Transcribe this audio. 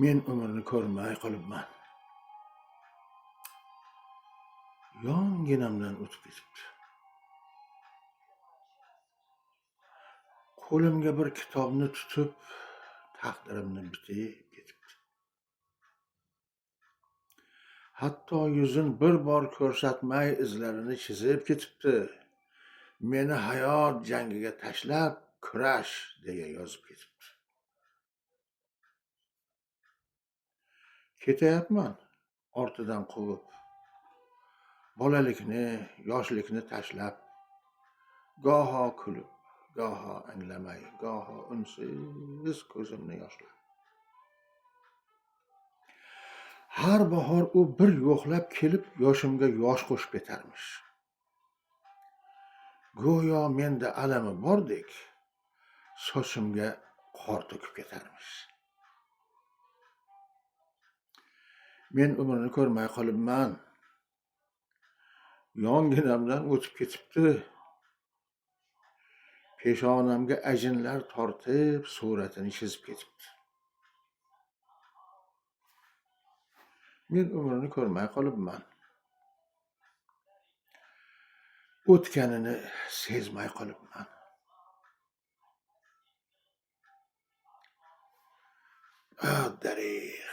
Men umrni ko'rmay qolibman. Yonginamdan o'tib ketibdi. Qo'limga bir kitobni tutib, taqdirimni bitib ketibdi. Hatto yuzin bir bor ko'rsatmay izlarini chizib ketibdi. Meni hayot jangiga tashlab, kurash deya yozib ketibdi. Ketayapman ortidan quvib. Bolalikni, yoshlikni tashlab, goho kulib, goho anglamay, goho unsiz ko'zimni yoshlab. Har bahor u bir yo'qlab kelib, yoshimga yosh qo'shib ketarmish. Go'yo menda alami bordek, sochimga qor to'kib ketarmish. Men umrni ko'rmay qolibman. Yonginamdan o'tib ketibdi. Peshonamga ajinlar tortib, suratini chizib ketibdi. Men umrni ko'rmay qolibman. O'tganini sezmay qolibman. Darig'